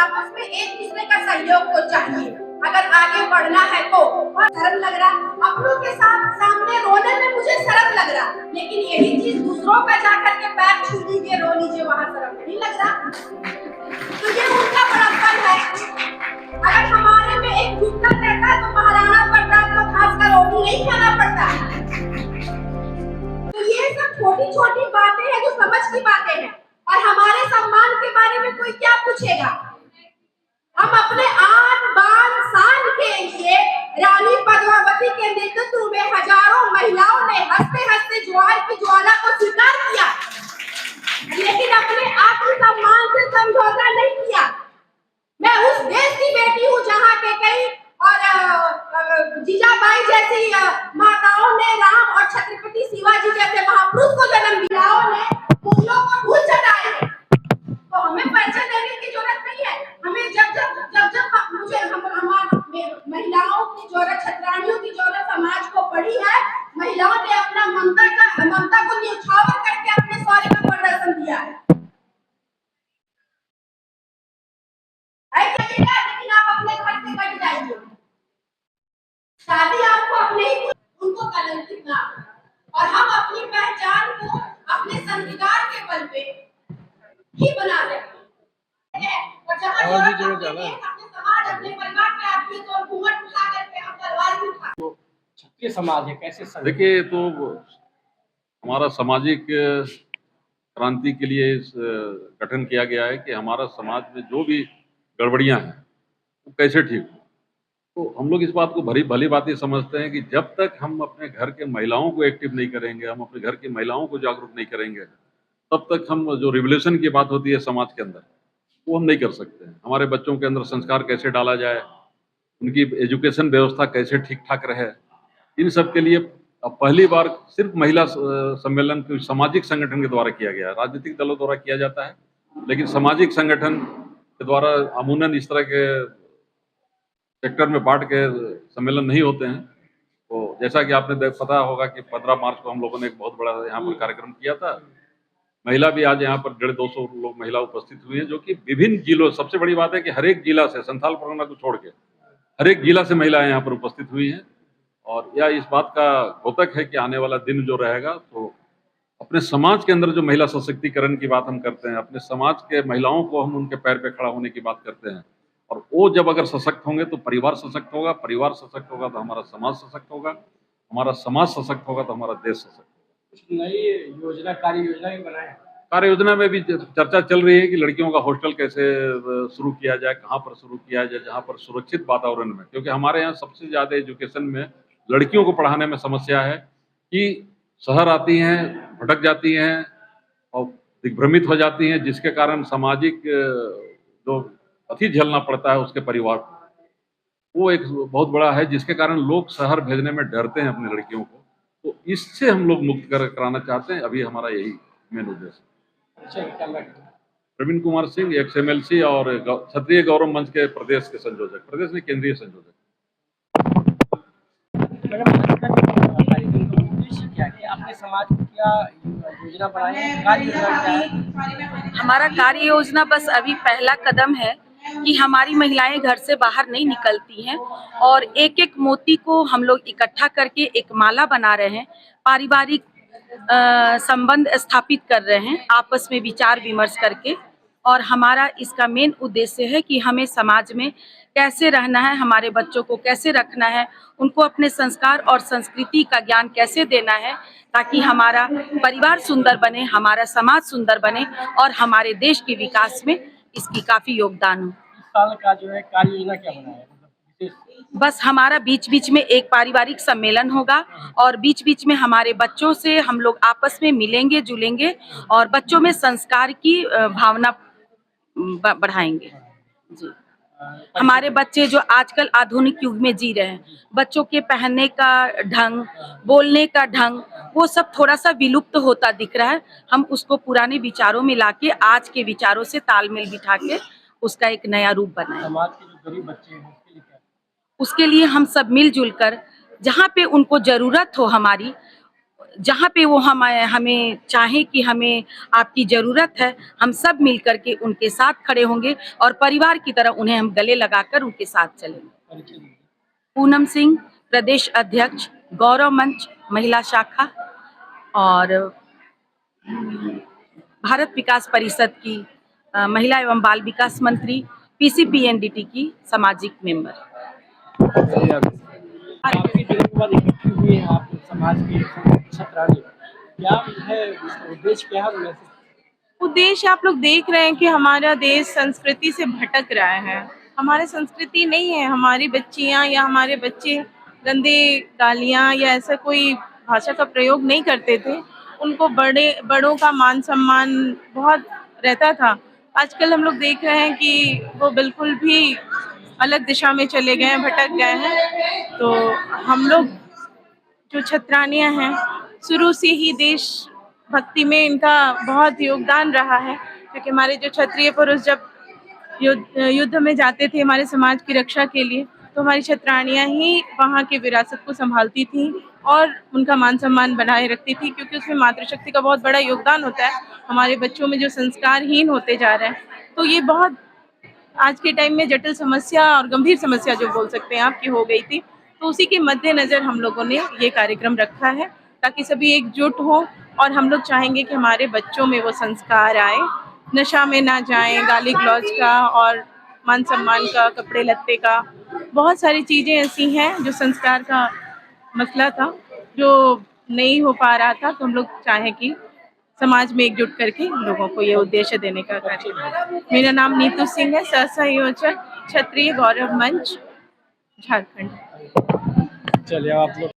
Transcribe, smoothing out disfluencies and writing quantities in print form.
आपस में एक दूसरे का सहयोग तो चाहिए अगर आगे बढ़ना है तो। और शर्म लग रहा, अपनों के साथ सामने रोने में मुझे शर्म लग रहा, लेकिन यही चीज दूसरों का जाकर के पैर छू लीजिए, रो लीजिए, वहां शर्म नहीं लग रहा। तो ये उनका बड़प्पन है। अगर हमारे में एक जुटना रहता तो महाराणा प्रताप को घास का रोटी नहीं खाना पड़ता। तो ये सब छोटी छोटी बातें हैं जो समझ की बातें हैं। और हमारे सम्मान के बारे में कोई क्या पूछेगा? हम अपने आन बान शान के लिए रानी पद्मावती के नेतृत्व में हजारों महिलाओं ने हंसते हंसते ज्वार की ज्वाला को स्वीकार किया, लेकिन अपने आत्मसम्मान से समझौता नहीं किया। मैं उस देश की बेटी हूँ जहाँ के कई और जीजाबाई जैसी माताओं ने राम और छत्रपति शिवाजी जैसे महापुरुष को जन्म दिया, ने मुगलों को धूल चटाए। तो हमें परिचय देने की जरूरत नहीं है। हमें जब मुझे महिलाओं की जरूरत, छत्राणियों की जरूरत समाज को पड़ी है। महिलाओं ने अपना ममता को न्यौछावर करके अपने शौर्य का प्रदर्शन दिया है। लेकिन आप अपने घर से कट जाइए। शादी आपको अपने ही उनको कलंकित ना, और हम अपनी पहचान को अपने संस्कार के बल पे ही बना रहे हैं। और जहाँ अपने समाज, अपने परिवार पे आती है तो हम घूंघट उठा करके हम तलवार भी उठा। तो क्षत्रिय समाज है, कैसे देखिए, तो हमारा सामाजिक क्रांति के लिए इस गठन किया गया है कि हमारा समाज में जो भी गड़बड़ियां हैं वो कैसे ठीक हो। तो हम लोग इस बात को भली भांति समझते हैं कि जब तक हम अपने घर के महिलाओं को एक्टिव नहीं करेंगे, हम अपने घर की महिलाओं को जागरूक नहीं करेंगे, तब तक हम जो रिवोल्यूशन की बात होती है समाज के अंदर, वो हम नहीं कर सकते हैं। हमारे बच्चों के अंदर संस्कार कैसे डाला जाए, उनकी एजुकेशन व्यवस्था कैसे ठीक ठाक रहे, इन सब के लिए अब पहली बार सिर्फ महिला सम्मेलन के सामाजिक संगठन के द्वारा किया गया है। राजनीतिक दलों द्वारा किया जाता है, लेकिन सामाजिक संगठन के द्वारा अमूमन इस तरह के सेक्टर में बांट के सम्मेलन नहीं होते हैं। तो जैसा कि आपने पता होगा कि 15 मार्च को हम लोगों ने एक बहुत बड़ा यहाँ पर कार्यक्रम किया था। महिला भी आज यहाँ पर 150 लोग महिला उपस्थित हुई है, जो कि विभिन्न जिलों, सबसे बड़ी बात है कि हर एक जिला से, संथाल परगना को छोड़ के हर एक जिला से महिलाएं यहाँ पर उपस्थित हुई हैं। और यह इस बात का द्योतक है कि आने वाला दिन जो रहेगा, तो अपने समाज के अंदर जो महिला सशक्तिकरण की बात हम करते हैं, अपने समाज के महिलाओं को हम उनके पैर पे खड़ा होने की बात करते हैं, और वो जब अगर सशक्त होंगे तो परिवार सशक्त होगा, परिवार सशक्त होगा तो हमारा समाज सशक्त होगा, हमारा समाज सशक्त होगा तो हमारा देश सशक्त होगा। नई योजना, कार्य योजना भी बनाए। कार्य योजना में भी चर्चा चल रही है कि लड़कियों का हॉस्टल कैसे शुरू किया जाए, कहाँ पर शुरू किया जाए, जहाँ पर सुरक्षित वातावरण में, क्योंकि हमारे यहाँ सबसे ज़्यादा एजुकेशन में लड़कियों को पढ़ाने में समस्या है कि शहर आती हैं, भटक जाती हैं और दिग्भ्रमित हो जाती हैं, जिसके कारण सामाजिक जो अति झेलना पड़ता है उसके परिवार को, वो एक बहुत बड़ा है, जिसके कारण लोग शहर भेजने में डरते हैं अपनी लड़कियों को। तो इससे हम लोग मुक्त कराना चाहते हैं। अभी हमारा यही मेन उद्देश्य है। प्रवीण कुमार सिंह, XMLC और क्षत्रिय गौरव मंच के प्रदेश के संयोजक, प्रदेश में केंद्रीय संयोजक। अपने समाज को क्या योजना बनाए, कार्य योजना क्या है? हमारा कार्य योजना बस अभी पहला कदम है कि हमारी महिलाएं घर से बाहर नहीं निकलती हैं, और एक एक मोती को हम लोग इकट्ठा करके एक माला बना रहे हैं। पारिवारिक संबंध स्थापित कर रहे हैं आपस में विचार विमर्श करके। और हमारा इसका मेन उद्देश्य है कि हमें समाज में कैसे रहना है, हमारे बच्चों को कैसे रखना है, उनको अपने संस्कार और संस्कृति का ज्ञान कैसे देना है, ताकि हमारा परिवार सुंदर बने, हमारा समाज सुंदर बने और हमारे देश के विकास में इसकी काफी योगदान हो। इस साल का जो है कार्य योजना क्या बनाया है? बस हमारा बीच बीच में एक पारिवारिक सम्मेलन होगा, और बीच बीच में हमारे बच्चों से हम लोग आपस में मिलेंगे जुलेंगे और बच्चों में संस्कार की भावना बढ़ाएंगे जी। हमारे बच्चे जो आजकल आधुनिक युग में जी रहे हैं, बच्चों के पहनने का ढंग, बोलने का ढंग, वो सब थोड़ा सा विलुप्त होता दिख रहा है। हम उसको पुराने विचारों में लाके आज के विचारों से तालमेल बिठा के उसका एक नया रूप बनाएं। समाज के जो गरीब बच्चे हैं उसके लिए हम सब मिलजुल कर, जहाँ पे उनको जरूरत हो हमारी, जहाँ पे वो हमें चाहे कि हमें आपकी ज़रूरत है, हम सब मिल कर के उनके साथ खड़े होंगे और परिवार की तरह उन्हें हम गले लगाकर उनके साथ चलेंगे। परिचय दीजिए। पूनम सिंह, प्रदेश अध्यक्ष, गौरव मंच महिला शाखा और भारत विकास परिषद की महिला एवं बाल विकास मंत्री, PCPNDT की सामाजिक मेंबर। काफी दिनों के बाद इकट्ठी हुई हैं आप समाज की छतरानी, क्या है इसका उद्देश्य, क्या है मैसेज? उद्देश्य आप लोग देख रहे हैं कि हमारा देश संस्कृति से भटक रहा है। हमारी संस्कृति नहीं है, हमारी बच्चियां या हमारे बच्चे गंदे गालियां या ऐसा कोई भाषा का प्रयोग नहीं करते थे। उनको बड़ों का मान सम्मान बहुत रहता था। आजकल हम लोग देख रहे हैं कि वो बिल्कुल भी अलग दिशा में चले गए हैं, भटक गए हैं। तो हम लोग जो छतरानियाँ हैं, शुरू से ही देश भक्ति में इनका बहुत योगदान रहा है, क्योंकि हमारे जो क्षत्रिय पुरुष जब युद्ध में जाते थे हमारे समाज की रक्षा के लिए, तो हमारी छतरानियाँ ही वहाँ की विरासत को संभालती थी और उनका मान सम्मान बनाए रखती थी, क्योंकि उसमें मातृशक्ति का बहुत बड़ा योगदान होता है। हमारे बच्चों में जो संस्कारहीन होते जा रहे हैं, तो ये बहुत आज के टाइम में जटिल समस्या और गंभीर समस्या जो बोल सकते हैं आपकी हो गई थी। तो उसी के मद्देनज़र हम लोगों ने ये कार्यक्रम रखा है, ताकि सभी एकजुट हों और हम लोग चाहेंगे कि हमारे बच्चों में वो संस्कार आए, नशा में ना जाएं, गाली गलौज का और मान सम्मान का, कपड़े लत्ते का, बहुत सारी चीज़ें ऐसी हैं जो संस्कार का मसला था, जो नहीं हो पा रहा था। तो हम लोग चाहें कि समाज में एकजुट करके लोगों को ये उद्देश्य देने का कार्य। मेरा नाम नीतू सिंह है, सह संयोजक क्षत्रिय गौरव मंच झारखंड। चलिए आप लोग